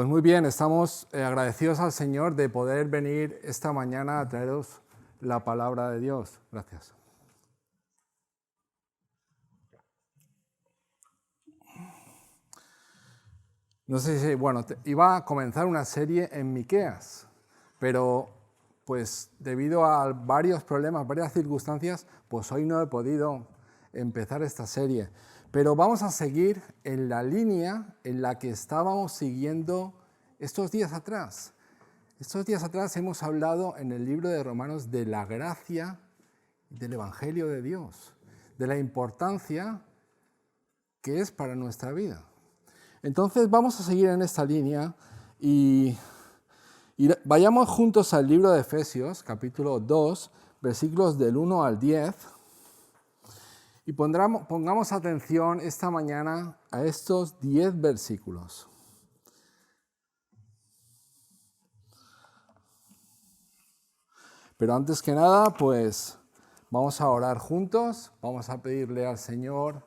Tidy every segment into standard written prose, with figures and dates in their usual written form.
Pues muy bien, estamos agradecidos al Señor de poder venir esta mañana a traeros la palabra de Dios. Gracias. No sé si, iba a comenzar una serie en Miqueas, pero pues debido a varios problemas, varias circunstancias, pues hoy no he podido empezar esta serie. Pero vamos a seguir en la línea en la que estábamos siguiendo estos días atrás. Estos días atrás hemos hablado en el libro de Romanos de la gracia del Evangelio de Dios, de la importancia que es para nuestra vida. Entonces vamos a seguir en esta línea y vayamos juntos al libro de Efesios, capítulo 2, versículos del 1 al 10. Y pongamos atención esta mañana a estos 10 versículos. Pero antes que nada, pues vamos a orar juntos, vamos a pedirle al Señor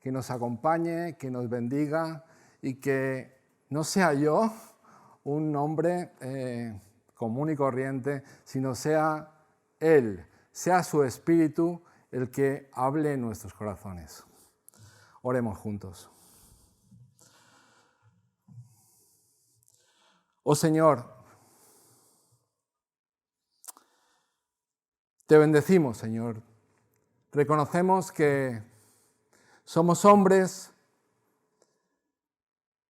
que nos acompañe, que nos bendiga y que no sea yo un hombre común y corriente, sino sea Él, sea su Espíritu el que hable en nuestros corazones. Oremos juntos. Oh Señor, te bendecimos, Señor. Reconocemos que somos hombres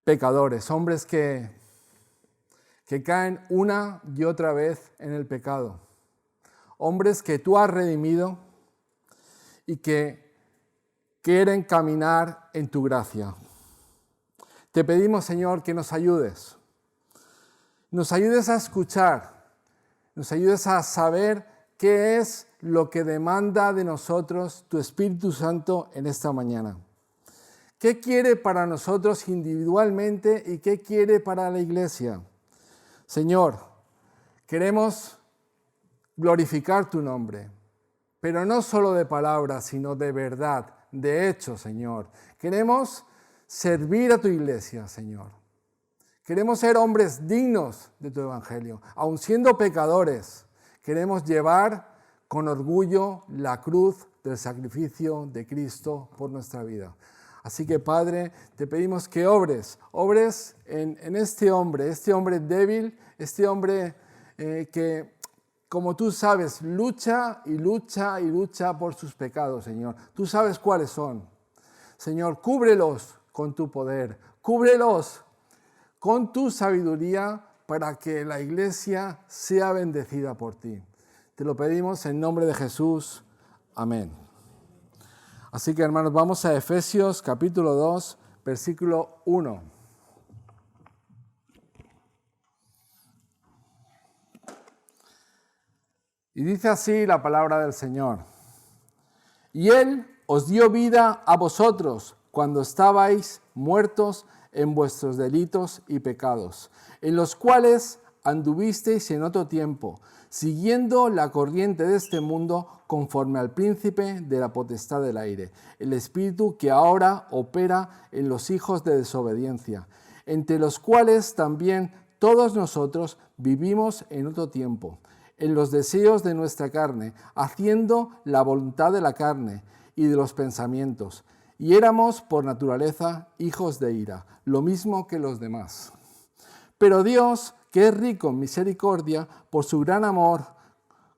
pecadores, hombres que caen una y otra vez en el pecado. Hombres que tú has redimido y que quieren caminar en tu gracia. Te pedimos, Señor, que nos ayudes. Nos ayudes a escuchar, nos ayudes a saber qué es lo que demanda de nosotros tu Espíritu Santo en esta mañana. ¿Qué quiere para nosotros individualmente y qué quiere para la iglesia? Señor, queremos glorificar tu nombre, pero no solo de palabras, sino de verdad, de hecho, Señor. Queremos servir a tu iglesia, Señor. Queremos ser hombres dignos de tu evangelio. Aun siendo pecadores, queremos llevar con orgullo la cruz del sacrificio de Cristo por nuestra vida. Así que, Padre, te pedimos que obres en este hombre débil, este hombre que, como tú sabes, lucha por sus pecados, Señor. Tú sabes cuáles son. Señor, cúbrelos con tu poder, cúbrelos con tu sabiduría para que la iglesia sea bendecida por ti. Te lo pedimos en nombre de Jesús. Amén. Así que, hermanos, vamos a Efesios capítulo 2, versículo 1. Y dice así la palabra del Señor. Y Él os dio vida a vosotros cuando estabais muertos en vuestros delitos y pecados, en los cuales anduvisteis en otro tiempo, siguiendo la corriente de este mundo conforme al príncipe de la potestad del aire, el espíritu que ahora opera en los hijos de desobediencia, entre los cuales también todos nosotros vivimos en otro tiempo, en los deseos de nuestra carne, haciendo la voluntad de la carne y de los pensamientos, y éramos por naturaleza hijos de ira, lo mismo que los demás. Pero Dios, que es rico en misericordia, por su gran amor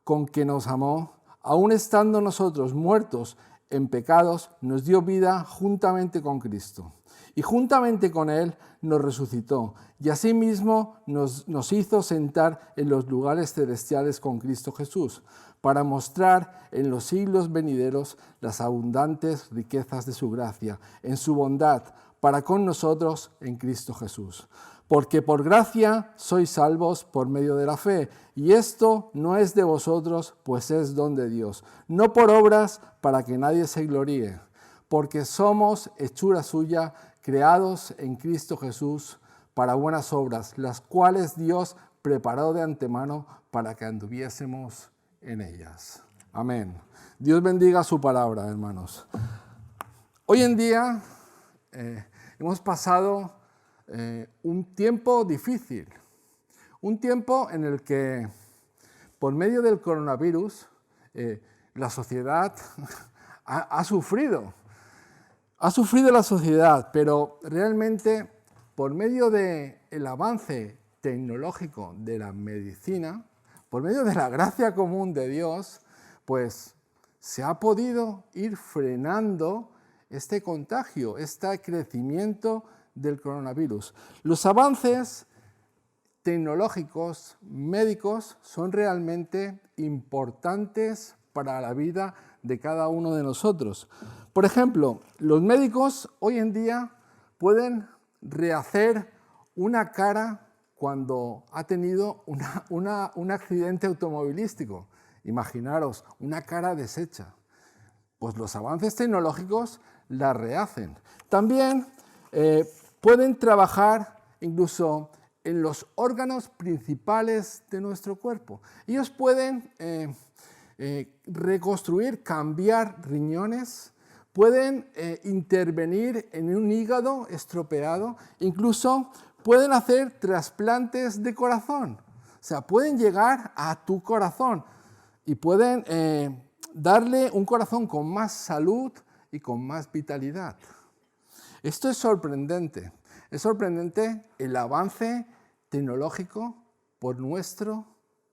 con que nos amó, aun estando nosotros muertos en pecados, nos dio vida juntamente con Cristo. Y juntamente con Él nos resucitó, y asimismo nos hizo sentar en los lugares celestiales con Cristo Jesús, para mostrar en los siglos venideros las abundantes riquezas de su gracia, en su bondad, para con nosotros en Cristo Jesús. Porque por gracia sois salvos por medio de la fe, y esto no es de vosotros, pues es don de Dios, no por obras para que nadie se gloríe, porque somos hechura suya, creados en Cristo Jesús para buenas obras, las cuales Dios preparó de antemano para que anduviésemos en ellas. Amén. Dios bendiga su palabra, hermanos. Hoy en día hemos pasado un tiempo difícil, un tiempo en el que, por medio del coronavirus, la sociedad ha sufrido. Ha sufrido la sociedad, pero realmente, por medio del avance tecnológico de la medicina, por medio de la gracia común de Dios, pues se ha podido ir frenando este contagio, este crecimiento del coronavirus. Los avances tecnológicos, médicos, son realmente importantes para la vida de cada uno de nosotros. Por ejemplo, los médicos hoy en día pueden rehacer una cara cuando ha tenido un accidente automovilístico. Imaginaros, una cara deshecha. Pues los avances tecnológicos la rehacen. También pueden trabajar incluso en los órganos principales de nuestro cuerpo. Ellos pueden reconstruir, cambiar riñones, pueden intervenir en un hígado estropeado, incluso pueden hacer trasplantes de corazón. O sea, pueden llegar a tu corazón y pueden darle un corazón con más salud y con más vitalidad. Esto es sorprendente el avance tecnológico por nuestra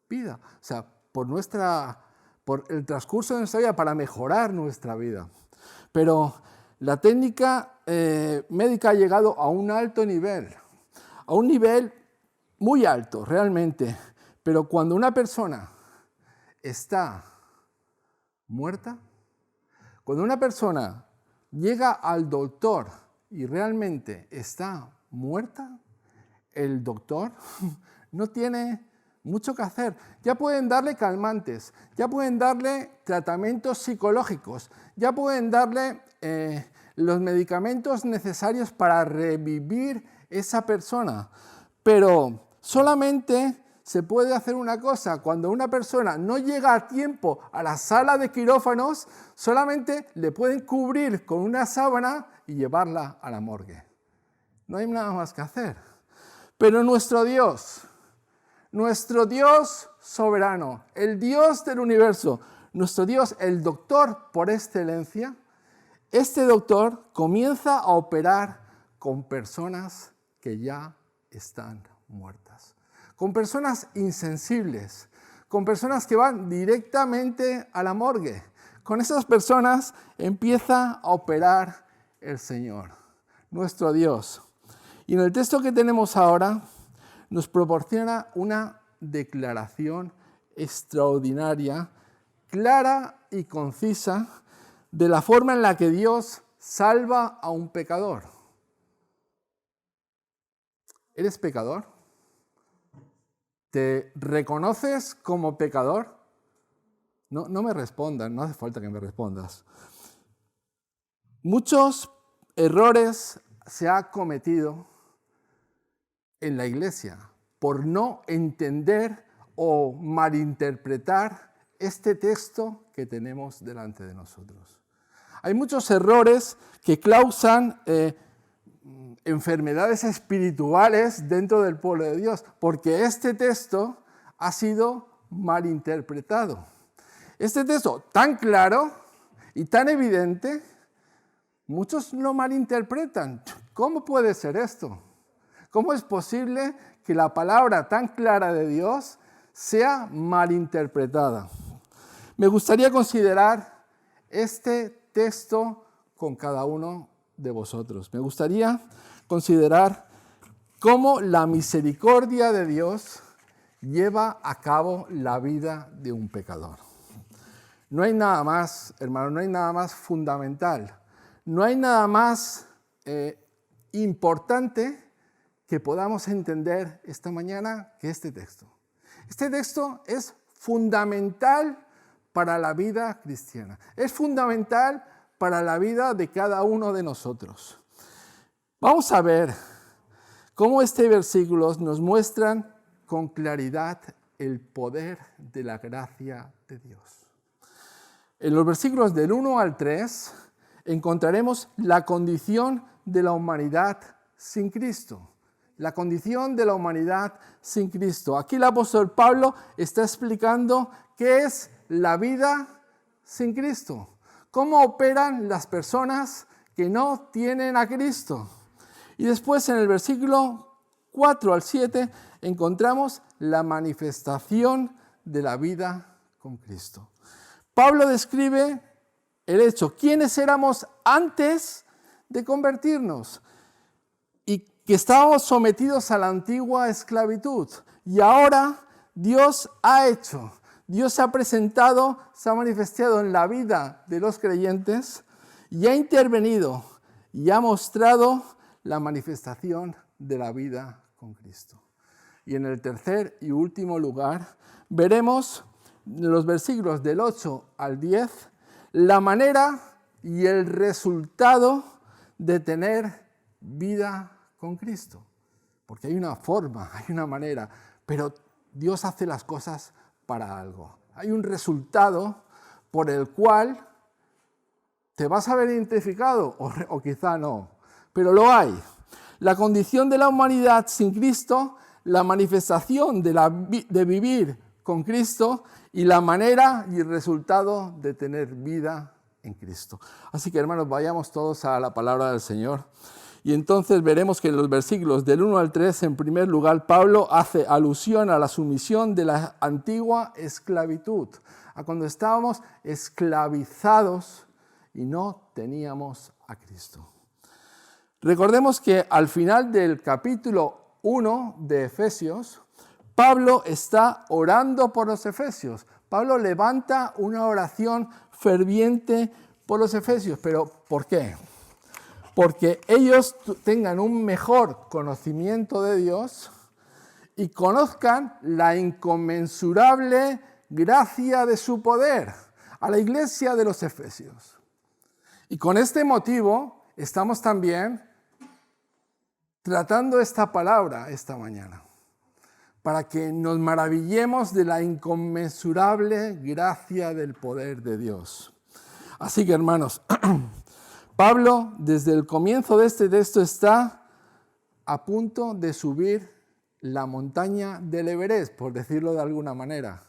vida, o sea, por el transcurso de nuestra vida para mejorar nuestra vida. Pero la técnica médica ha llegado a un alto nivel, a un nivel muy alto realmente, pero cuando una persona está muerta, cuando una persona llega al doctor y realmente está muerta, el doctor no tiene mucho que hacer. Ya pueden darle calmantes, ya pueden darle tratamientos psicológicos, ya pueden darle los medicamentos necesarios para revivir esa persona. Pero solamente se puede hacer una cosa: cuando una persona no llega a tiempo a la sala de quirófanos, solamente le pueden cubrir con una sábana y llevarla a la morgue. No hay nada más que hacer. Pero nuestro Dios soberano, el Dios del universo, nuestro Dios, el doctor por excelencia, este doctor comienza a operar con personas que ya están muertas, con personas insensibles, con personas que van directamente a la morgue. Con esas personas empieza a operar el Señor, nuestro Dios. Y en el texto que tenemos ahora nos proporciona una declaración extraordinaria, clara y concisa, de la forma en la que Dios salva a un pecador. ¿Eres pecador? ¿Te reconoces como pecador? No me respondan, no hace falta que me respondas. Muchos errores se han cometido en la iglesia por no entender o malinterpretar este texto que tenemos delante de nosotros. Hay muchos errores que causan enfermedades espirituales dentro del pueblo de Dios, porque este texto ha sido malinterpretado. Este texto tan claro y tan evidente, muchos lo malinterpretan. ¿Cómo puede ser esto? ¿Cómo es posible que la palabra tan clara de Dios sea malinterpretada? Me gustaría considerar este texto con cada uno de vosotros. Me gustaría considerar cómo la misericordia de Dios lleva a cabo la vida de un pecador. No hay nada más, hermano, no hay nada más fundamental, no hay nada más importante que podamos entender esta mañana que este texto. Este texto es fundamental para la vida cristiana, es fundamental para la vida de cada uno de nosotros. Vamos a ver cómo este versículo nos muestra con claridad el poder de la gracia de Dios. En los versículos del 1 al 3 encontraremos la condición de la humanidad sin Cristo. la condición de la humanidad sin Cristo. Aquí el apóstol Pablo está explicando qué es la vida sin Cristo, cómo operan las personas que no tienen a Cristo. Y después en el versículo 4 al 7 encontramos la manifestación de la vida con Cristo. Pablo describe el hecho, quiénes éramos antes de convertirnos y que estábamos sometidos a la antigua esclavitud. Y ahora Dios se ha presentado, se ha manifestado en la vida de los creyentes y ha intervenido y ha mostrado la manifestación de la vida con Cristo. Y en el tercer y último lugar, veremos en los versículos del 8 al 10 la manera y el resultado de tener vida con Cristo. Porque hay una forma, hay una manera, pero Dios hace las cosas para algo. Hay un resultado por el cual te vas a ver identificado, o quizá no, pero lo hay. La condición de la humanidad sin Cristo, la manifestación de vivir con Cristo y la manera y el resultado de tener vida en Cristo. Así que, hermanos, vayamos todos a la palabra del Señor. Y entonces veremos que en los versículos del 1 al 3, en primer lugar, Pablo hace alusión a la sumisión de la antigua esclavitud, a cuando estábamos esclavizados y no teníamos a Cristo. Recordemos que al final del capítulo 1 de Efesios, Pablo está orando por los efesios. Pablo levanta una oración ferviente por los efesios. ¿Pero por qué? Porque ellos tengan un mejor conocimiento de Dios y conozcan la inconmensurable gracia de su poder a la iglesia de los efesios. Y con este motivo estamos también tratando esta palabra esta mañana, para que nos maravillemos de la inconmensurable gracia del poder de Dios. Así que, hermanos, Pablo, desde el comienzo de este texto, está a punto de subir la montaña del Everest, por decirlo de alguna manera.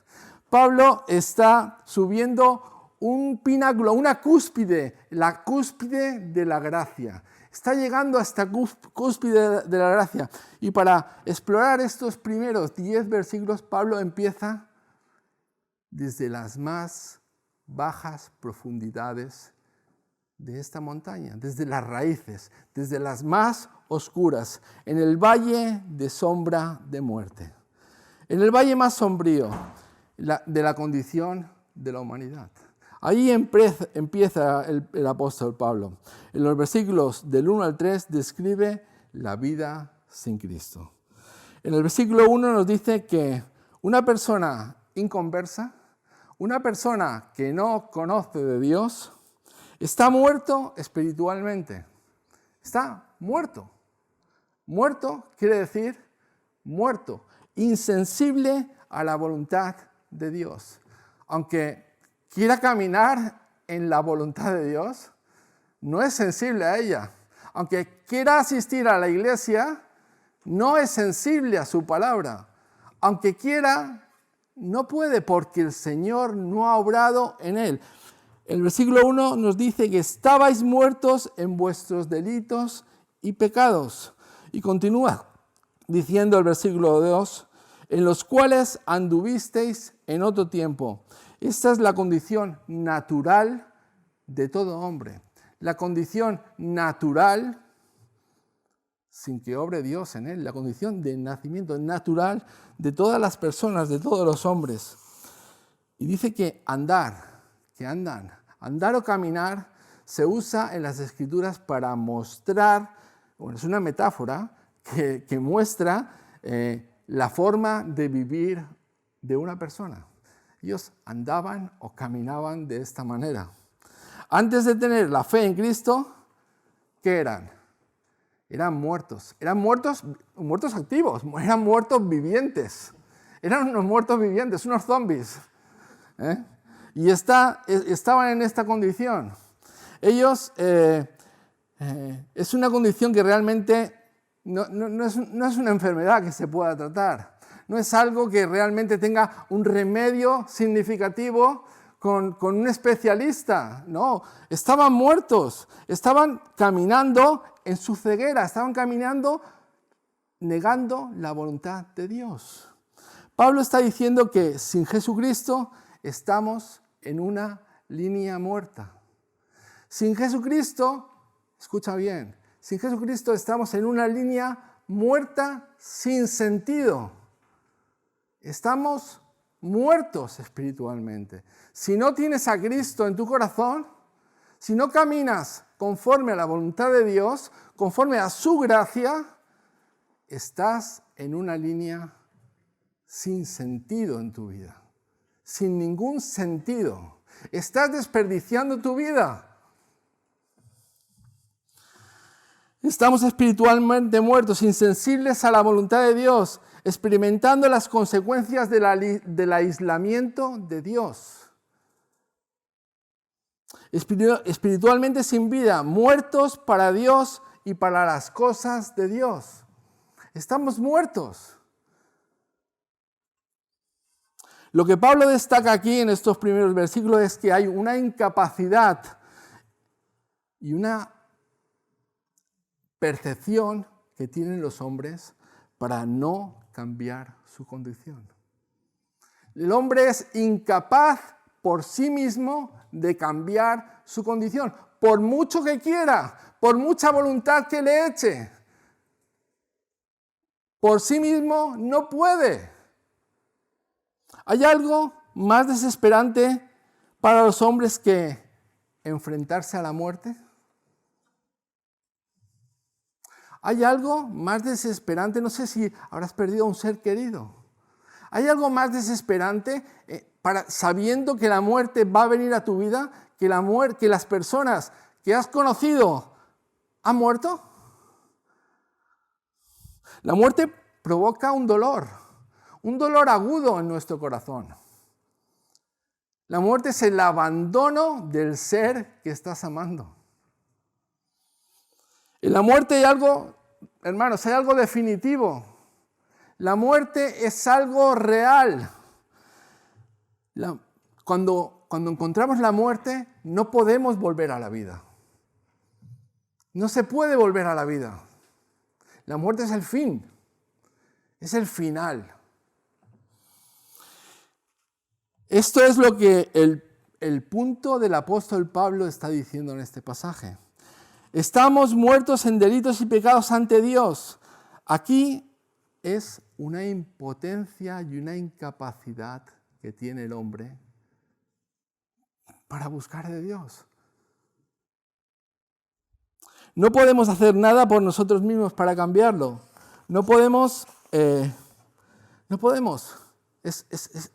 Pablo está subiendo un pináculo, una cúspide, la cúspide de la gracia. Está llegando a esta cúspide de la gracia. Y para explorar estos primeros 10 versículos, Pablo empieza desde las más bajas profundidades de esta montaña, desde las raíces, desde las más oscuras, en el valle de sombra de muerte, en el valle más sombrío de la condición de la humanidad. Ahí empieza el apóstol Pablo. En los versículos del 1 al 3 describe la vida sin Cristo. En el versículo 1 nos dice que una persona inconversa, una persona que no conoce de Dios, está muerto espiritualmente. Está muerto. Muerto quiere decir muerto, insensible a la voluntad de Dios. Aunque quiera caminar en la voluntad de Dios, no es sensible a ella. Aunque quiera asistir a la iglesia, no es sensible a su palabra. Aunque quiera, no puede porque el Señor no ha obrado en él. El versículo 1 nos dice que estabais muertos en vuestros delitos y pecados. Y continúa diciendo el versículo 2, en los cuales anduvisteis en otro tiempo. Esta es la condición natural de todo hombre. La condición natural, sin que obre Dios en él, la condición de nacimiento natural de todas las personas, de todos los hombres. Y dice que andar o caminar se usa en las Escrituras para mostrar, bueno, es una metáfora que muestra la forma de vivir de una persona. Ellos andaban o caminaban de esta manera. Antes de tener la fe en Cristo, ¿qué eran? Eran muertos activos, eran muertos vivientes. Eran unos muertos vivientes, unos zombies. Y estaban en esta condición. Ellos, es una condición que realmente no es una enfermedad que se pueda tratar. No es algo que realmente tenga un remedio significativo con un especialista. No, estaban muertos, estaban caminando en su ceguera, estaban caminando negando la voluntad de Dios. Pablo está diciendo que sin Jesucristo estamos en una línea muerta. Sin Jesucristo, escucha bien, sin Jesucristo estamos en una línea muerta sin sentido. Estamos muertos espiritualmente. Si no tienes a Cristo en tu corazón, si no caminas conforme a la voluntad de Dios, conforme a su gracia, estás en una línea sin sentido en tu vida. Sin ningún sentido. Estás desperdiciando tu vida. Estamos espiritualmente muertos, insensibles a la voluntad de Dios, experimentando las consecuencias del aislamiento de Dios. Espiritualmente sin vida, muertos para Dios y para las cosas de Dios. Estamos muertos. Lo que Pablo destaca aquí en estos primeros versículos es que hay una incapacidad y una percepción que tienen los hombres para no cambiar su condición. El hombre es incapaz por sí mismo de cambiar su condición, por mucho que quiera, por mucha voluntad que le eche. Por sí mismo no puede. ¿Hay algo más desesperante para los hombres que enfrentarse a la muerte? ¿Hay algo más desesperante? No sé si habrás perdido a un ser querido. ¿Hay algo más desesperante sabiendo que la muerte va a venir a tu vida, que las personas que has conocido han muerto? La muerte provoca un dolor agudo en nuestro corazón. La muerte es el abandono del ser que estás amando. En la muerte hay algo, hermanos, hay algo definitivo. La muerte es algo real. Cuando encontramos la muerte, no podemos volver a la vida. No se puede volver a la vida. La muerte es el fin, es el final. Esto es lo que el punto del apóstol Pablo está diciendo en este pasaje. Estamos muertos en delitos y pecados ante Dios. Aquí es una impotencia y una incapacidad que tiene el hombre para buscar de Dios. No podemos hacer nada por nosotros mismos para cambiarlo. No podemos. Es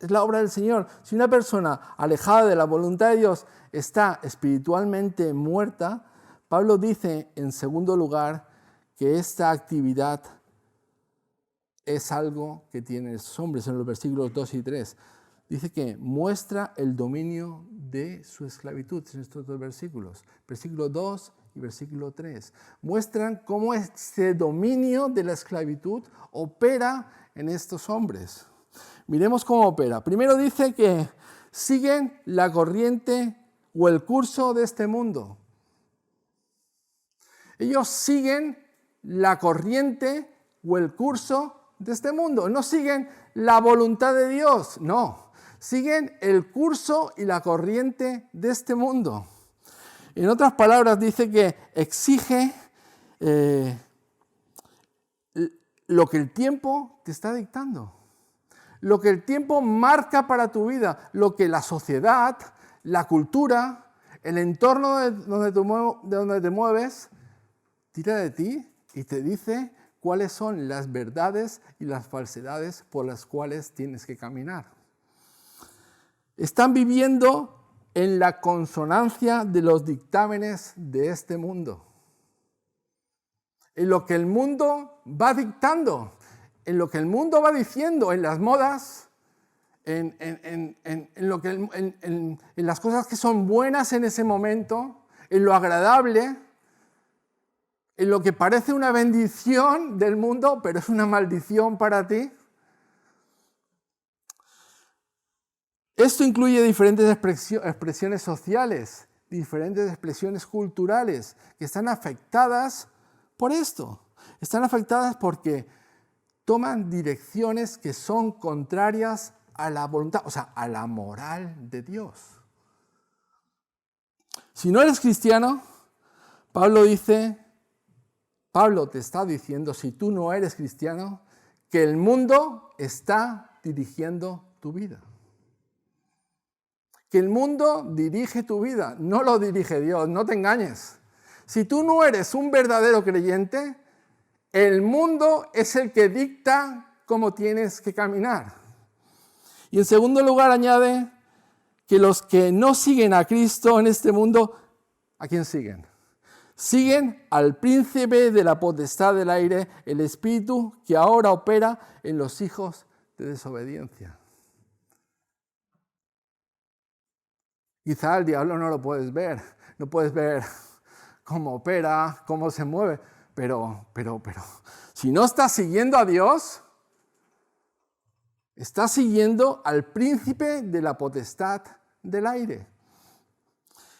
la obra del Señor. Si una persona alejada de la voluntad de Dios está espiritualmente muerta, Pablo dice, en segundo lugar, que esta actividad es algo que tienen los hombres en los versículos 2 y 3. Dice que muestra el dominio de su esclavitud en estos dos versículos. Versículo 2 y versículo 3. Muestran cómo este dominio de la esclavitud opera en estos hombres. Miremos cómo opera. Primero dice que siguen la corriente o el curso de este mundo. Ellos siguen la corriente o el curso de este mundo. No siguen la voluntad de Dios, no. Siguen el curso y la corriente de este mundo. En otras palabras, dice que exige lo que el tiempo te está dictando. Lo que el tiempo marca para tu vida, lo que la sociedad, la cultura, el entorno de donde te mueves, tira de ti y te dice cuáles son las verdades y las falsedades por las cuales tienes que caminar. Están viviendo en la consonancia de los dictámenes de este mundo. En lo que el mundo va dictando, en lo que el mundo va diciendo, en las modas, en las cosas que son buenas en ese momento, en lo agradable. en lo que parece una bendición del mundo, pero es una maldición para ti. Esto incluye diferentes expresiones sociales, diferentes expresiones culturales que están afectadas por esto. Están afectadas porque toman direcciones que son contrarias a la voluntad, o sea, a la moral de Dios. Si no eres cristiano, Pablo te está diciendo, si tú no eres cristiano, que el mundo está dirigiendo tu vida. Que el mundo dirige tu vida, no lo dirige Dios, no te engañes. Si tú no eres un verdadero creyente, el mundo es el que dicta cómo tienes que caminar. Y en segundo lugar añade que los que no siguen a Cristo en este mundo, ¿a quién siguen? Siguen al príncipe de la potestad del aire, el espíritu que ahora opera en los hijos de desobediencia. Quizá al diablo no lo puedes ver, no puedes ver cómo opera, cómo se mueve, pero, si no estás siguiendo a Dios, estás siguiendo al príncipe de la potestad del aire.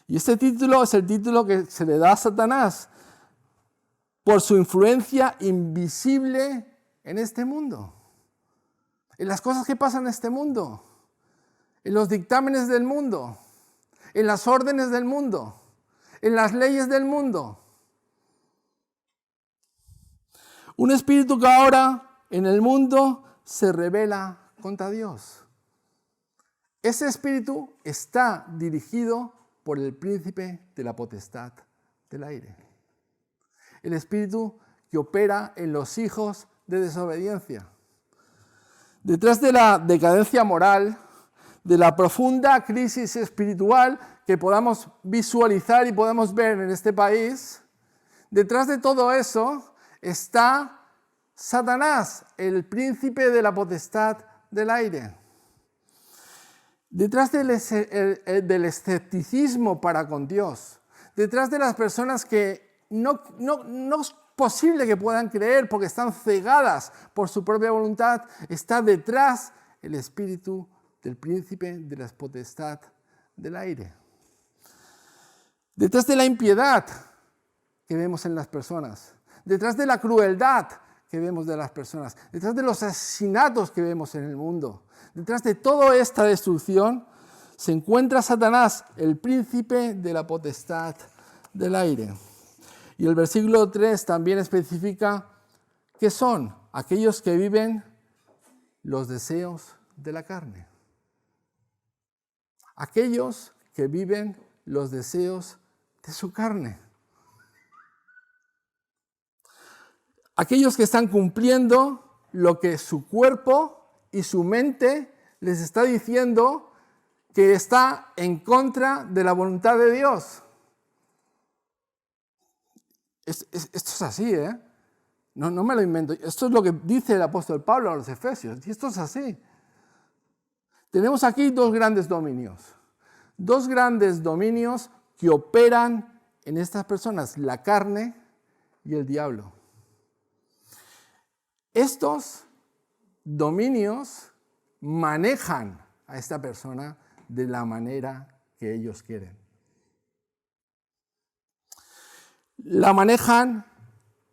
Y este título es el título que se le da a Satanás por su influencia invisible en este mundo, en las cosas que pasan en este mundo, en los dictámenes del mundo, en las órdenes del mundo, en las leyes del mundo. Un espíritu que ahora en el mundo se rebela contra Dios. Ese espíritu está dirigido por el príncipe de la potestad del aire. El espíritu que opera en los hijos de desobediencia. Detrás de la decadencia moral, de la profunda crisis espiritual que podamos visualizar y podemos ver en este país, detrás de todo eso está Satanás, el príncipe de la potestad del aire. Detrás del escepticismo para con Dios, detrás de las personas que no es posible que puedan creer porque están cegadas por su propia voluntad, está detrás el espíritu del príncipe de la potestad del aire. Detrás de la impiedad que vemos en las personas, detrás de la crueldad que vemos de las personas, detrás de los asesinatos que vemos en el mundo, detrás de toda esta destrucción, se encuentra Satanás, el príncipe de la potestad del aire. Y el versículo 3 también especifica que son aquellos que viven los deseos de la carne. Aquellos que viven los deseos de su carne. Aquellos que están cumpliendo lo que su cuerpo y su mente les está diciendo que está en contra de la voluntad de Dios. Esto es así, ¿eh? No me lo invento. Esto es lo que dice el apóstol Pablo a los Efesios. Y esto es así. Tenemos aquí dos grandes dominios. Dos grandes dominios que operan en estas personas, la carne y el diablo. Estos dominios manejan a esta persona de la manera que ellos quieren. La manejan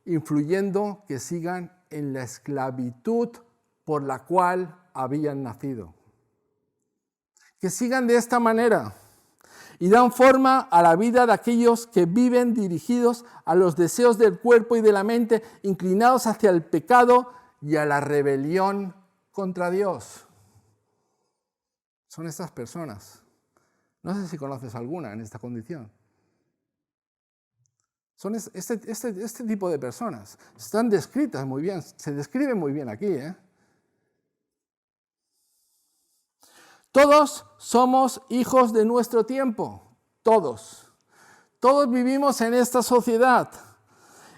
influyendo que sigan en la esclavitud por la cual habían nacido. Que sigan de esta manera y dan forma a la vida de aquellos que viven dirigidos a los deseos del cuerpo y de la mente, inclinados hacia el pecado y a la rebelión contra Dios. Son estas personas. No sé si conoces alguna en esta condición. Son este tipo de personas. Están descritas muy bien, se describen muy bien aquí, ¿eh? Todos somos hijos de nuestro tiempo, todos. Todos vivimos en esta sociedad.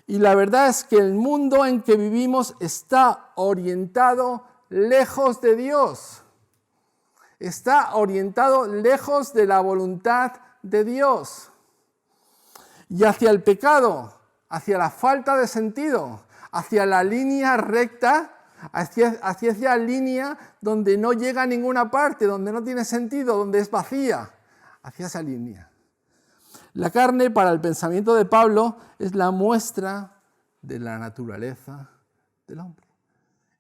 Y la verdad es que el mundo en que vivimos está orientado lejos de Dios. Está orientado lejos de la voluntad de Dios. Y hacia el pecado, hacia la falta de sentido, hacia la línea recta, hacia esa línea donde no llega a ninguna parte, donde no tiene sentido, donde es vacía, hacia esa línea. La carne, para el pensamiento de Pablo, es la muestra de la naturaleza del hombre.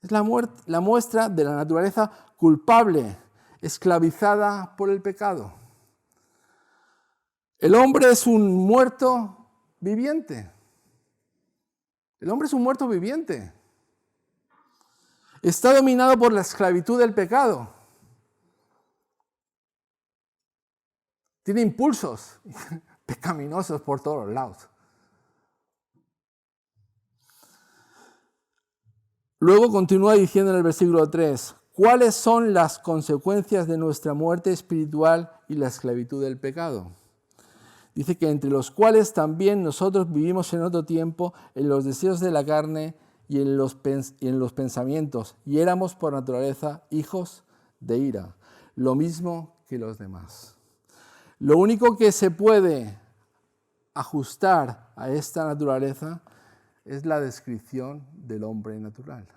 Es la muestra de la naturaleza culpable, esclavizada por el pecado. El hombre es un muerto viviente. El hombre es un muerto viviente. Está dominado por la esclavitud del pecado. Tiene impulsos pecaminosos por todos los lados. Luego continúa diciendo en el versículo 3, ¿cuáles son las consecuencias de nuestra muerte espiritual y la esclavitud del pecado? Dice que entre los cuales también nosotros vivimos en otro tiempo en los deseos de la carne y en los pensamientos, y éramos por naturaleza hijos de ira, lo mismo que los demás. Lo único que se puede ajustar a esta naturaleza es la descripción del hombre natural.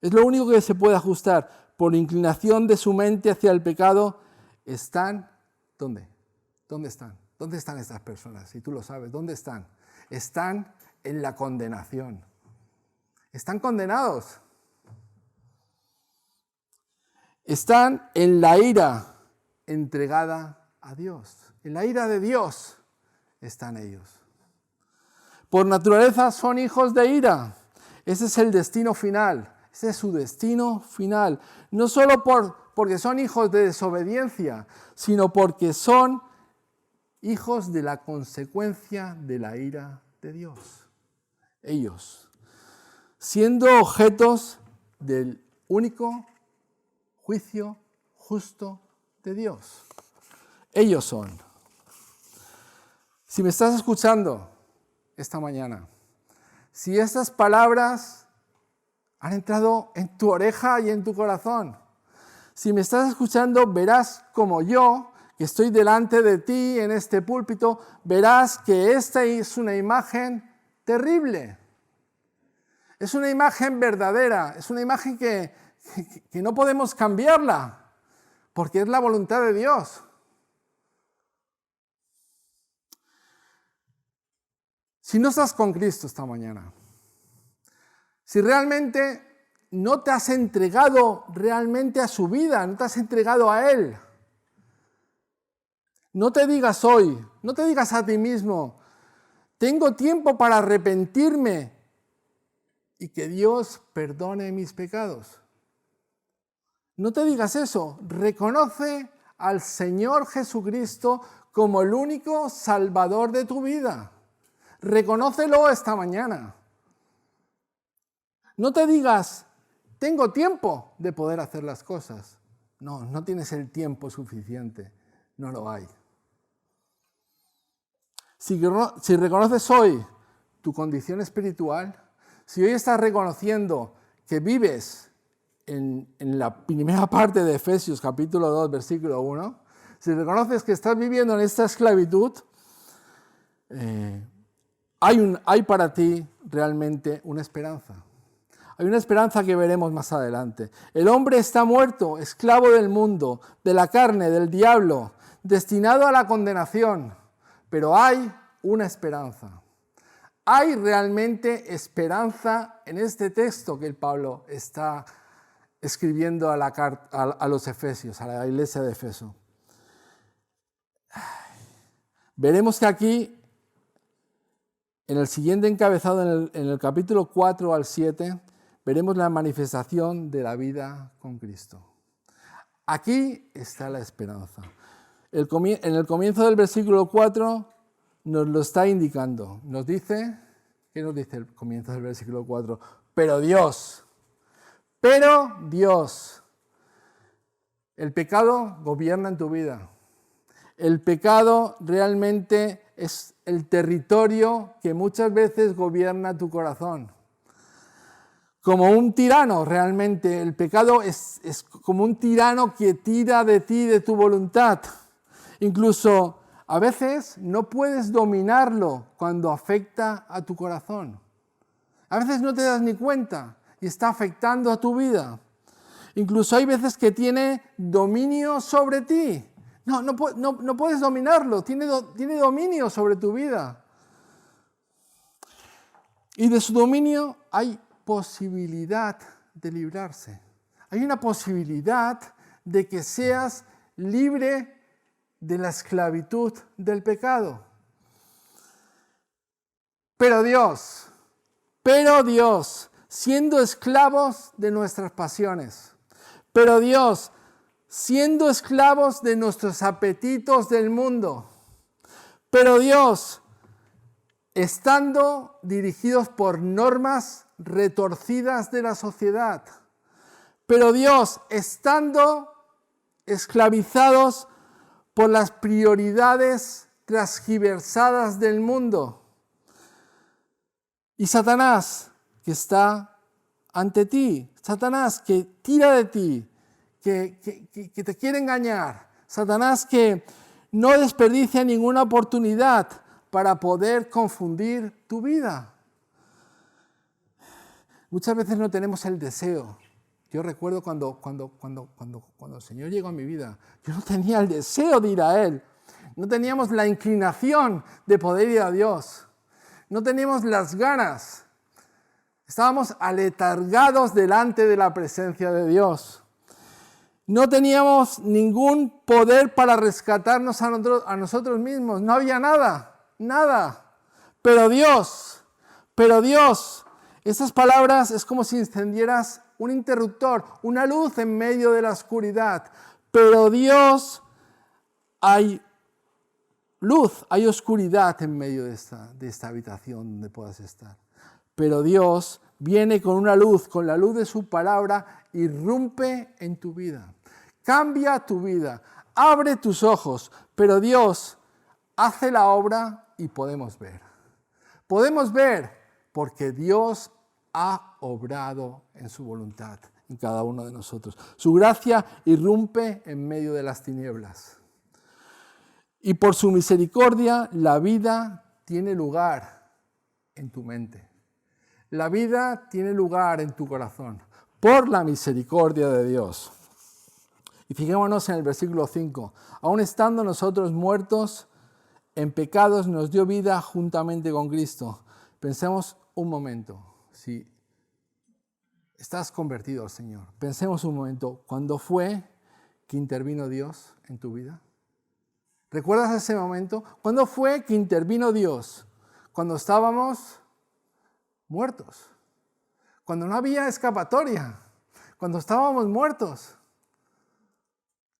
Es lo único que se puede ajustar. Por inclinación de su mente hacia el pecado, están, ¿dónde? ¿Dónde están? ¿Dónde están estas personas? Si tú lo sabes, ¿dónde están? Están en la condenación. Están condenados. Están en la ira entregada a Dios. En la ira de Dios están ellos. Por naturaleza son hijos de ira. Ese es el destino final. Ese es su destino final. No solo porque son hijos de desobediencia, sino porque son hijos de la consecuencia de la ira de Dios. Ellos, siendo objetos del único juicio justo de Dios. Ellos son. Si me estás escuchando esta mañana, si estas palabras han entrado en tu oreja y en tu corazón, si me estás escuchando, verás como yo, que estoy delante de ti en este púlpito, verás que esta es una imagen terrible. Es una imagen verdadera, es una imagen que no podemos cambiarla, porque es la voluntad de Dios. Si no estás con Cristo esta mañana, si realmente no te has entregado realmente a su vida, no te has entregado a Él, no te digas hoy, no te digas a ti mismo, tengo tiempo para arrepentirme y que Dios perdone mis pecados. No te digas eso, reconoce al Señor Jesucristo como el único Salvador de tu vida. Reconócelo esta mañana. No te digas, tengo tiempo de poder hacer las cosas. No, no tienes el tiempo suficiente, no lo hay. Si reconoces hoy tu condición espiritual, si hoy estás reconociendo que vives en la primera parte de Efesios capítulo 2, versículo 1, si reconoces que estás viviendo en esta esclavitud, hay para ti realmente una esperanza. Hay una esperanza que veremos más adelante. El hombre está muerto, esclavo del mundo, de la carne, del diablo, destinado a la condenación. Pero hay una esperanza. Hay realmente esperanza en este texto que el Pablo está escribiendo a los Efesios, a la iglesia de Efeso. Veremos que aquí, en el siguiente encabezado, en el capítulo 4 al 7, veremos la manifestación de la vida con Cristo. Aquí está la esperanza. En el comienzo del versículo 4 nos lo está indicando. Nos dice, ¿qué nos dice el comienzo del versículo 4? Pero Dios, el pecado gobierna en tu vida. El pecado realmente es el territorio que muchas veces gobierna tu corazón. Como un tirano, realmente. El pecado es como un tirano que tira de ti, de tu voluntad. Incluso A veces no puedes dominarlo cuando afecta a tu corazón. A veces no te das ni cuenta y está afectando a tu vida. Incluso hay veces que tiene dominio sobre ti. No puedes dominarlo, tiene dominio sobre tu vida. Y de su dominio hay posibilidad de librarse. Hay una posibilidad de que seas libre de la esclavitud del pecado. Pero Dios, siendo esclavos de nuestras pasiones, pero Dios, siendo esclavos de nuestros apetitos del mundo, pero Dios, estando dirigidos por normas retorcidas de la sociedad, pero Dios, estando esclavizados por las prioridades transgiversadas del mundo, y Satanás, que está ante ti, Satanás que tira de ti, que te quiere engañar, Satanás que no desperdicia ninguna oportunidad para poder confundir tu vida. Muchas veces no tenemos el deseo. Yo recuerdo cuando el Señor llegó a mi vida, yo no tenía el deseo de ir a Él. No teníamos la inclinación de poder ir a Dios. No teníamos las ganas. Estábamos aletargados delante de la presencia de Dios. No teníamos ningún poder para rescatarnos a nosotros mismos. No había nada. Pero Dios, esas palabras es como si encendieras un interruptor, una luz en medio de la oscuridad. Pero Dios, hay luz, hay oscuridad en medio de esta habitación donde puedas estar. Pero Dios viene con una luz, con la luz de su palabra, irrumpe en tu vida. Cambia tu vida, abre tus ojos, pero Dios hace la obra y podemos ver. Podemos ver porque Dios ha obrado en su voluntad en cada uno de nosotros. Su gracia irrumpe en medio de las tinieblas. Y por su misericordia, la vida tiene lugar en tu mente. La vida tiene lugar en tu corazón, por la misericordia de Dios. Y fijémonos en el versículo 5. Aun estando nosotros muertos en pecados, nos dio vida juntamente con Cristo. Pensemos un momento, si estás convertido al Señor, pensemos un momento, ¿cuándo fue que intervino Dios en tu vida? ¿Recuerdas ese momento? ¿Cuándo fue que intervino Dios? Cuando estábamos muertos, cuando no había escapatoria, cuando estábamos muertos,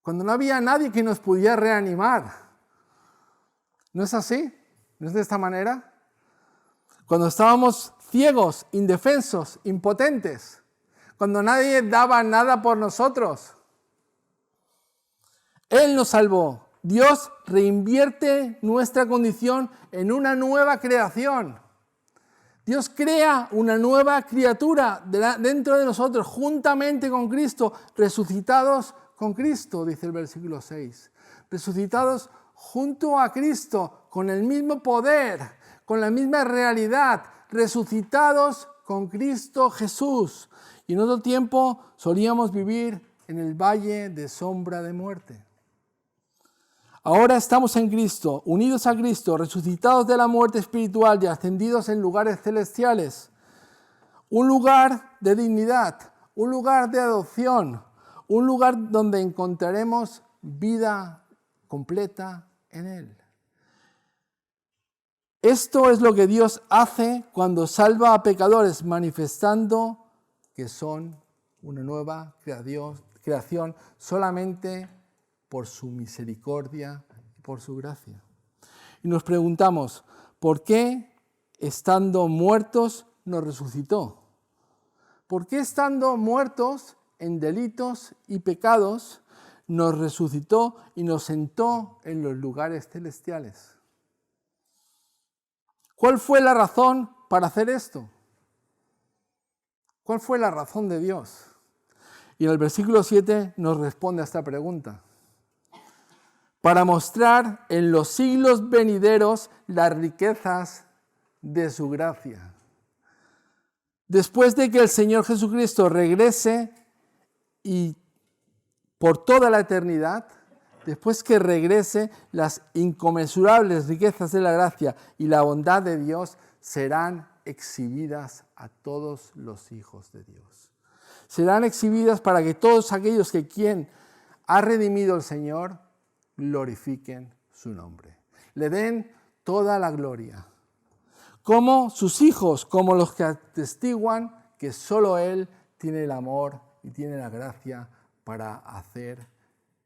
cuando no había nadie que nos pudiera reanimar. ¿No es así? ¿No es de esta manera? Cuando estábamos ciegos, indefensos, impotentes, cuando nadie daba nada por nosotros. Él nos salvó. Dios reinvierte nuestra condición en una nueva creación. Dios crea una nueva criatura dentro de nosotros, juntamente con Cristo, resucitados con Cristo, dice el versículo 6. Resucitados junto a Cristo, con el mismo poder, con la misma realidad, resucitados con Cristo Jesús. Y en otro tiempo solíamos vivir en el valle de sombra de muerte. Ahora estamos en Cristo, unidos a Cristo, resucitados de la muerte espiritual y ascendidos en lugares celestiales. Un lugar de dignidad, un lugar de adopción, un lugar donde encontraremos vida completa en Él. Esto es lo que Dios hace cuando salva a pecadores, manifestando que son una nueva creación solamente por su misericordia y por su gracia. Y nos preguntamos, ¿por qué estando muertos nos resucitó? ¿Por qué estando muertos en delitos y pecados nos resucitó y nos sentó en los lugares celestiales? ¿Cuál fue la razón para hacer esto? ¿Cuál fue la razón de Dios? Y en el versículo 7 nos responde a esta pregunta. para mostrar en los siglos venideros las riquezas de su gracia. Después de que el Señor Jesucristo regrese y por toda la eternidad, después que regrese, las inconmensurables riquezas de la gracia y la bondad de Dios serán exhibidas a todos los hijos de Dios. Serán exhibidas para que todos aquellos que quien ha redimido el Señor glorifiquen su nombre. Le den toda la gloria. Como sus hijos, como los que atestiguan que solo Él tiene el amor y tiene la gracia para hacer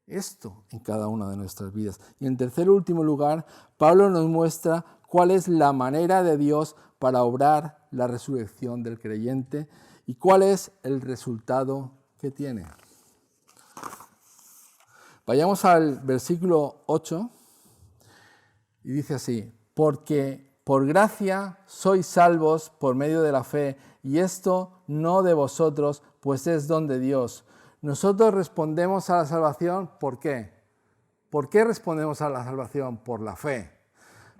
esto en cada una de nuestras vidas. Y en tercer y último lugar, Pablo nos muestra cuál es la manera de Dios para obrar la resurrección del creyente y cuál es el resultado que tiene. Vayamos al versículo 8 y dice así: porque por gracia sois salvos por medio de la fe, y esto no de vosotros, pues es don de Dios. Nosotros respondemos a la salvación, ¿por qué? ¿Por qué respondemos a la salvación? Por la fe.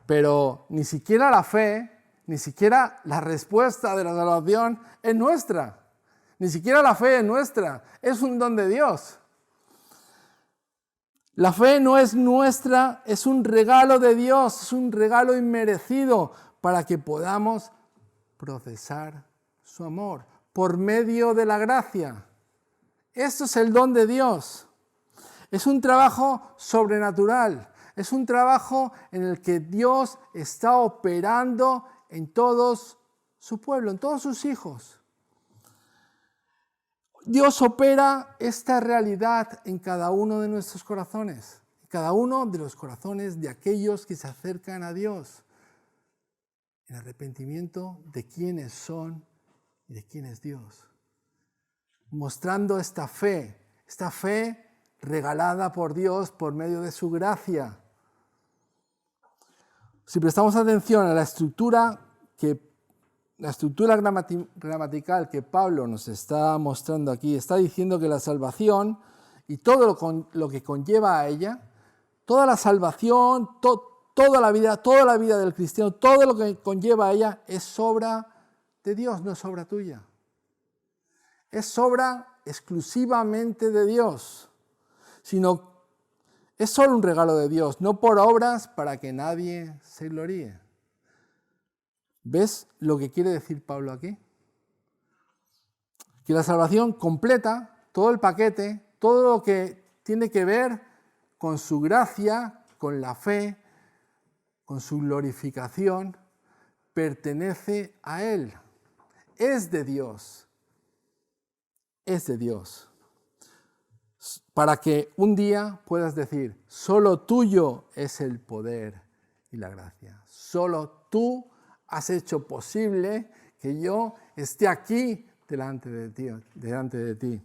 Pero ni siquiera la fe, ni siquiera la respuesta de la salvación es nuestra. Ni siquiera la fe es nuestra, es un don de Dios. La fe no es nuestra, es un regalo de Dios, es un regalo inmerecido para que podamos procesar su amor por medio de la gracia. Esto es el don de Dios. Es un trabajo sobrenatural, es un trabajo en el que Dios está operando en todos su pueblo, en todos sus hijos. Dios opera esta realidad en cada uno de nuestros corazones, en cada uno de los corazones de aquellos que se acercan a Dios, en arrepentimiento de quiénes son y de quién es Dios, mostrando esta fe regalada por Dios por medio de su gracia. Si prestamos atención a la estructura gramatical que Pablo nos está mostrando aquí, está diciendo que la salvación y todo lo que conlleva a ella, toda la salvación, toda la vida del cristiano, todo lo que conlleva a ella es obra de Dios, no es obra tuya. Es obra exclusivamente de Dios, sino es solo un regalo de Dios, no por obras para que nadie se gloríe. ¿Ves lo que quiere decir Pablo aquí? Que la salvación completa, todo el paquete, todo lo que tiene que ver con su gracia, con la fe, con su glorificación, pertenece a Él. Es de Dios. Es de Dios. Para que un día puedas decir, solo tuyo es el poder y la gracia. Solo tú has hecho posible que yo esté aquí delante de ti.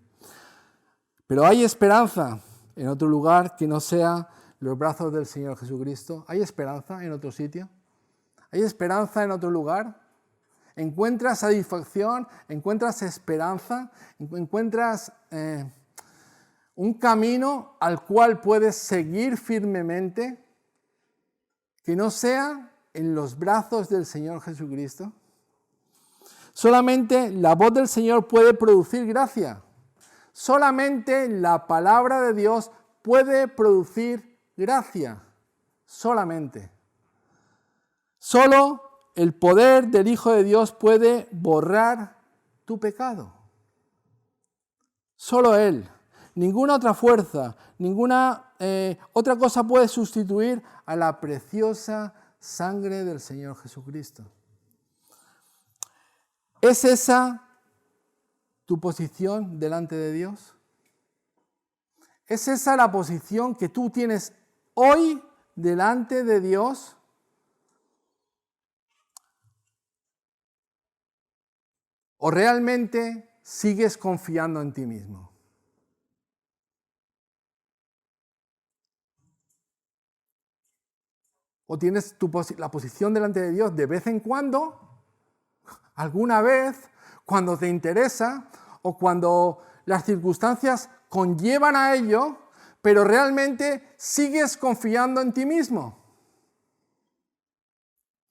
Pero hay esperanza en otro lugar que no sea los brazos del Señor Jesucristo. ¿Hay esperanza en otro sitio? ¿Hay esperanza en otro lugar? ¿Encuentras satisfacción? ¿Encuentras esperanza? ¿Encuentras un camino al cual puedes seguir firmemente? Que no sea en los brazos del Señor Jesucristo. Solamente la voz del Señor puede producir gracia. Solamente la palabra de Dios puede producir gracia. Solamente. Solo el poder del Hijo de Dios puede borrar tu pecado. Solo Él. Ninguna otra fuerza, ninguna otra cosa puede sustituir a la preciosa sangre del Señor Jesucristo. ¿Es esa tu posición delante de Dios? ¿Es esa la posición que tú tienes hoy delante de Dios? ¿O realmente sigues confiando en ti mismo? ¿O tienes la posición delante de Dios de vez en cuando, alguna vez, cuando te interesa o cuando las circunstancias conllevan a ello, pero realmente sigues confiando en ti mismo.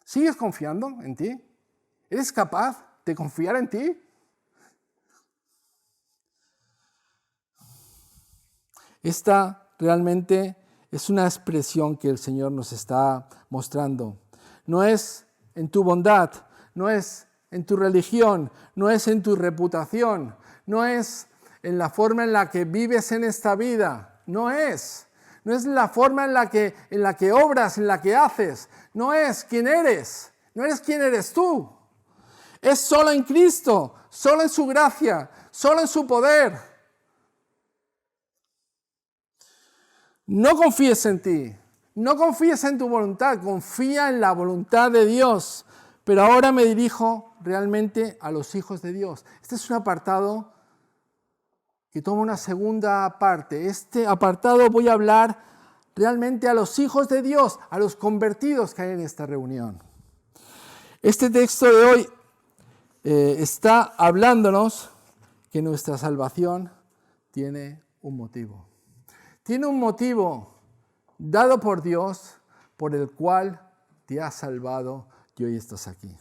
¿Sigues confiando en ti? ¿Eres capaz de confiar en ti? Esta realmente es una expresión que el Señor nos está mostrando. No es en tu bondad, no es en tu religión, no es en tu reputación, no es en la forma en la que vives en esta vida, no es la forma en la que obras, en la que haces, no es quién eres, no eres quién eres tú. Es solo en Cristo, solo en su gracia, solo en su poder. No confíes en ti, no confíes en tu voluntad, confía en la voluntad de Dios. Pero ahora me dirijo realmente a los hijos de Dios. Este es un apartado que toma una segunda parte. Este apartado voy a hablar realmente a los hijos de Dios, a los convertidos que hay en esta reunión. Este texto de hoy está hablándonos que nuestra salvación tiene un motivo. Tiene un motivo dado por Dios por el cual te ha salvado y hoy estás aquí.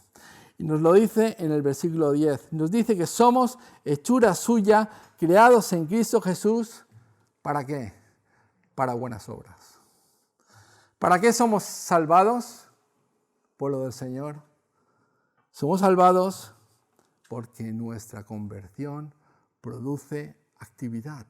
Y nos lo dice en el versículo 10. Nos dice que somos hechura suya, creados en Cristo Jesús. ¿Para qué? Para buenas obras. ¿Para qué somos salvados? Pueblo del Señor. Somos salvados porque nuestra conversión produce actividad,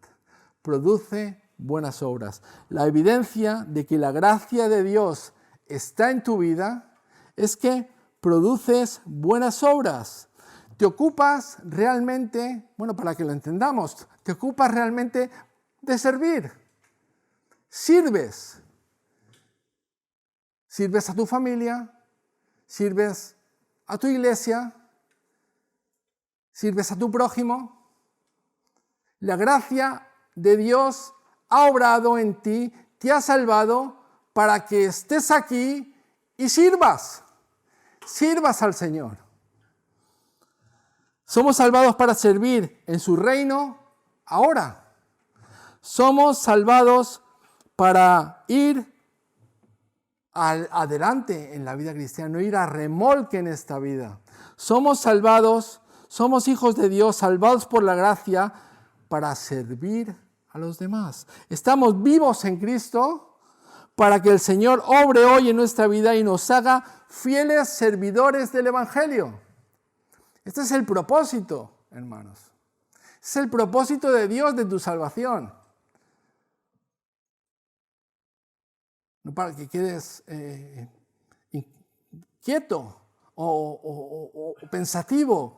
produce buenas obras. La evidencia de que la gracia de Dios está en tu vida es que produces buenas obras. Te ocupas realmente, para que lo entendamos, te ocupas realmente de servir. Sirves. Sirves a tu familia, sirves a tu iglesia, sirves a tu prójimo. La gracia de Dios ha obrado en ti, te ha salvado para que estés aquí y sirvas al Señor. Somos salvados para servir en su reino ahora. Somos salvados para ir adelante en la vida cristiana, no ir a remolque en esta vida. Somos salvados, somos hijos de Dios, salvados por la gracia para servir a los demás. Estamos vivos en Cristo para que el Señor obre hoy en nuestra vida y nos haga fieles servidores del Evangelio. Este es el propósito, hermanos. Es el propósito de Dios de tu salvación. No para que quedes quieto o pensativo,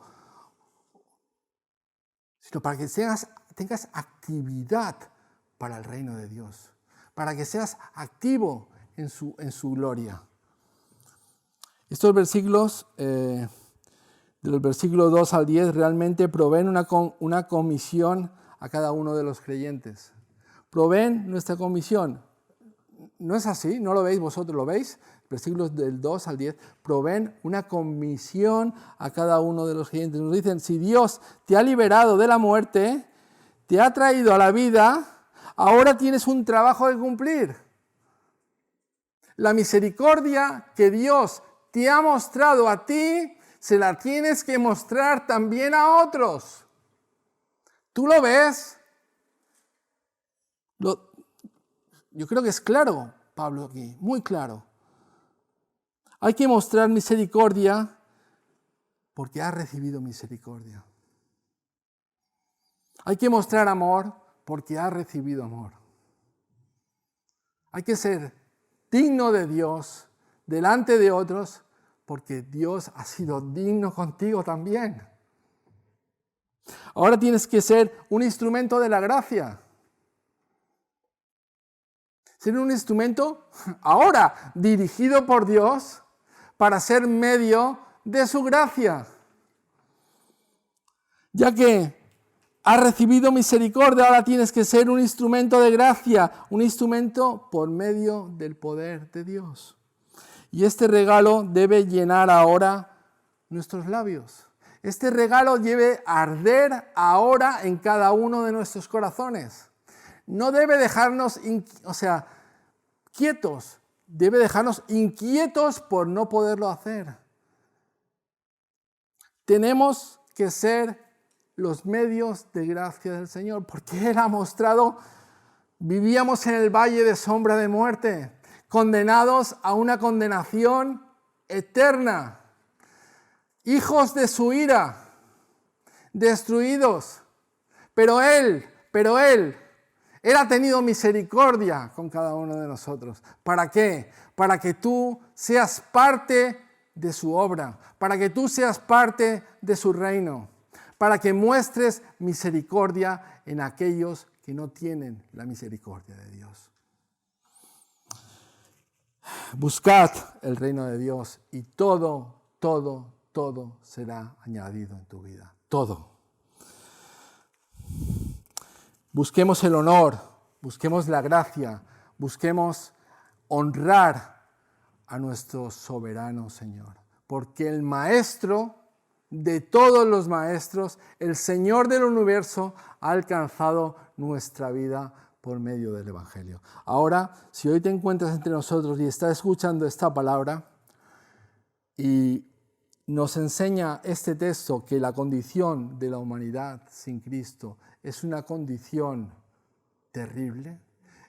sino para que tengas actividad para el reino de Dios, para que seas activo en su gloria. Estos versículos, de los versículos 2 al 10, realmente proveen una comisión a cada uno de los creyentes. Proveen nuestra comisión. ¿No es así? ¿No lo veis vosotros? ¿Lo veis? Versículos del 2 al 10 proveen una comisión a cada uno de los creyentes. Nos dicen, si Dios te ha liberado de la muerte, te ha traído a la vida, ahora tienes un trabajo que cumplir. La misericordia que Dios te ha mostrado a ti, se la tienes que mostrar también a otros. ¿Tú lo ves? Yo creo que es claro, Pablo, aquí, muy claro. Hay que mostrar misericordia porque has recibido misericordia. Hay que mostrar amor porque has recibido amor. Hay que ser digno de Dios delante de otros porque Dios ha sido digno contigo también. Ahora tienes que ser un instrumento de la gracia. Ser un instrumento ahora dirigido por Dios para ser medio de su gracia. Ya que has recibido misericordia, ahora tienes que ser un instrumento de gracia, un instrumento por medio del poder de Dios. Y este regalo debe llenar ahora nuestros labios. Este regalo debe arder ahora en cada uno de nuestros corazones. no debe dejarnos, quietos, debe dejarnos inquietos por no poderlo hacer. Tenemos que ser los medios de gracia del Señor, porque Él ha mostrado, vivíamos en el valle de sombra de muerte, condenados a una condenación eterna, hijos de su ira, destruidos, pero Él ha tenido misericordia con cada uno de nosotros. ¿Para qué? Para que tú seas parte de su obra, para que tú seas parte de su reino, para que muestres misericordia en aquellos que no tienen la misericordia de Dios. Buscad el reino de Dios y todo será añadido en tu vida. Todo. Busquemos el honor, busquemos la gracia, busquemos honrar a nuestro soberano Señor. Porque el Maestro de todos los maestros, el Señor del universo, ha alcanzado nuestra vida por medio del Evangelio. Ahora, si hoy te encuentras entre nosotros y estás escuchando esta palabra y nos enseña este texto que la condición de la humanidad sin Cristo es una condición terrible,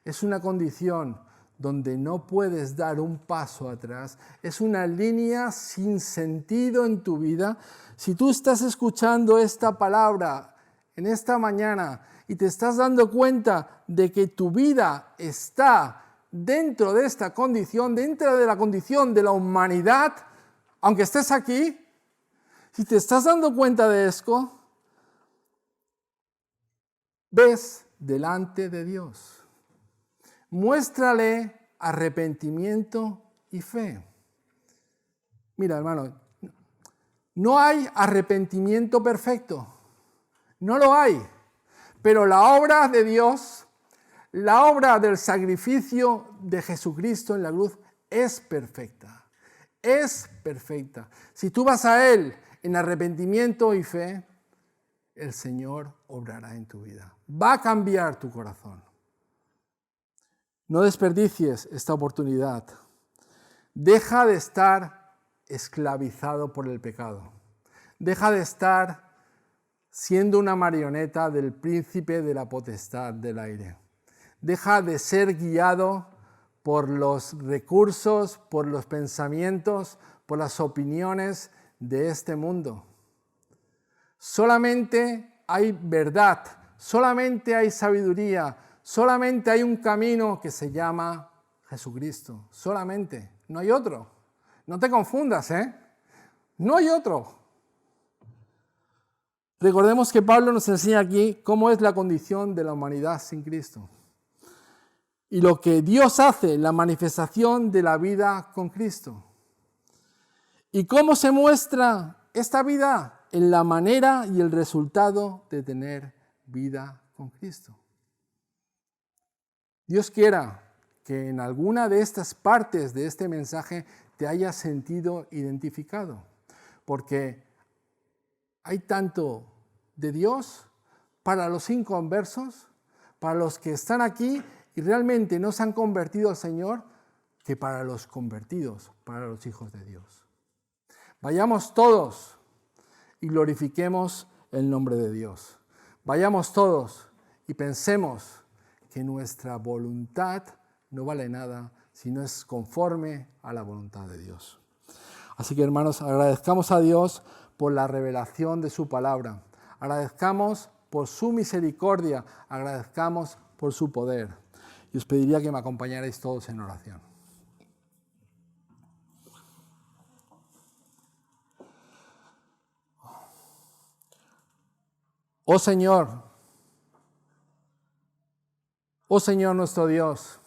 es una condición donde no puedes dar un paso atrás, es una línea sin sentido en tu vida. Si tú estás escuchando esta palabra en esta mañana y te estás dando cuenta de que tu vida está dentro de esta condición, dentro de la condición de la humanidad, aunque estés aquí, si te estás dando cuenta de esto, ves delante de Dios. Muéstrale arrepentimiento y fe. Mira, hermano, no hay arrepentimiento perfecto. No lo hay. Pero la obra de Dios, la obra del sacrificio de Jesucristo en la cruz es perfecta. Es perfecta. Si tú vas a Él en arrepentimiento y fe, el Señor obrará en tu vida. Va a cambiar tu corazón. No desperdicies esta oportunidad. Deja de estar esclavizado por el pecado. Deja de estar siendo una marioneta del príncipe de la potestad del aire. Deja de ser guiado por los recursos, por los pensamientos, por las opiniones de este mundo. Solamente hay verdad, solamente hay sabiduría, solamente hay un camino que se llama Jesucristo. Solamente, no hay otro. No te confundas, No hay otro. Recordemos que Pablo nos enseña aquí cómo es la condición de la humanidad sin Cristo. Y lo que Dios hace, la manifestación de la vida con Cristo. ¿Y cómo se muestra esta vida? En la manera y el resultado de tener vida con Cristo. Dios quiera que en alguna de estas partes de este mensaje te hayas sentido identificado, porque hay tanto de Dios para los inconversos, para los que están aquí y realmente no se han convertido al Señor, que para los convertidos, para los hijos de Dios. Vayamos todos y glorifiquemos el nombre de Dios. Vayamos todos y pensemos que nuestra voluntad no vale nada si no es conforme a la voluntad de Dios. Así que, hermanos, agradezcamos a Dios por la revelación de su palabra. Agradezcamos por su misericordia, agradezcamos por su poder. Y os pediría que me acompañarais todos en oración. Oh Señor nuestro Dios,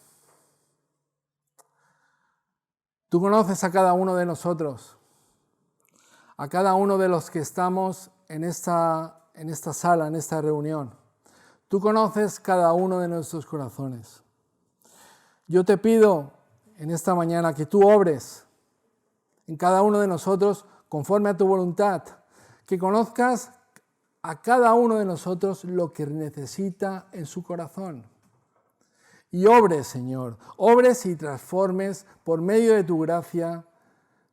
tú conoces a cada uno de nosotros, a cada uno de los que estamos en esta sala, en esta reunión. Tú conoces cada uno de nuestros corazones. Yo te pido en esta mañana que tú obres en cada uno de nosotros conforme a tu voluntad, que conozcas a cada uno de nosotros lo que necesita en su corazón. y obres, Señor, obres y transformes por medio de tu gracia,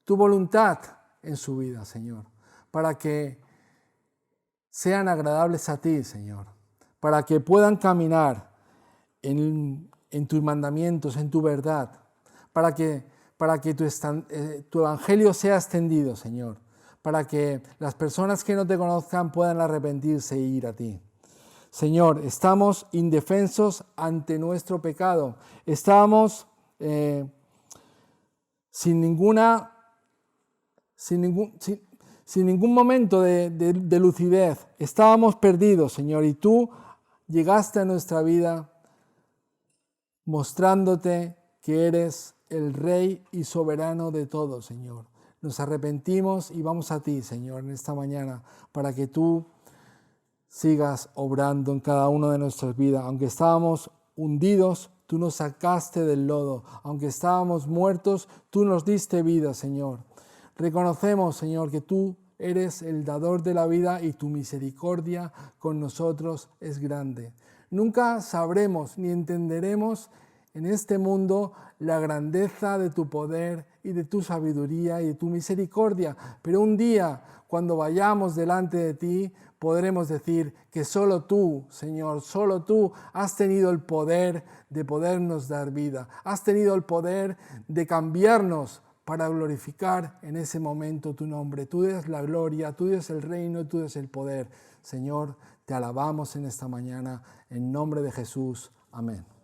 tu voluntad en su vida, Señor, para que sean agradables a ti, Señor, para que puedan caminar en tus mandamientos, en tu verdad, para que tu evangelio sea extendido, Señor, para que las personas que no te conozcan puedan arrepentirse e ir a ti. Señor, estamos indefensos ante nuestro pecado. Estábamos sin ningún momento de lucidez. Estábamos perdidos, Señor, y tú llegaste a nuestra vida mostrándote que eres el Rey y soberano de todo, Señor. Nos arrepentimos y vamos a ti, Señor, en esta mañana, para que tú sigas obrando en cada una de nuestras vidas. Aunque estábamos hundidos, tú nos sacaste del lodo. Aunque estábamos muertos, tú nos diste vida, Señor. Reconocemos, Señor, que tú eres el dador de la vida y tu misericordia con nosotros es grande. Nunca sabremos ni entenderemos en este mundo la grandeza de tu poder y de tu sabiduría y de tu misericordia, pero un día, cuando vayamos delante de ti, podremos decir que solo tú, Señor, solo tú has tenido el poder de podernos dar vida, has tenido el poder de cambiarnos para glorificar en ese momento tu nombre. Tú eres la gloria, tú eres el reino, tú eres el poder. Señor, te alabamos en esta mañana, en nombre de Jesús. Amén.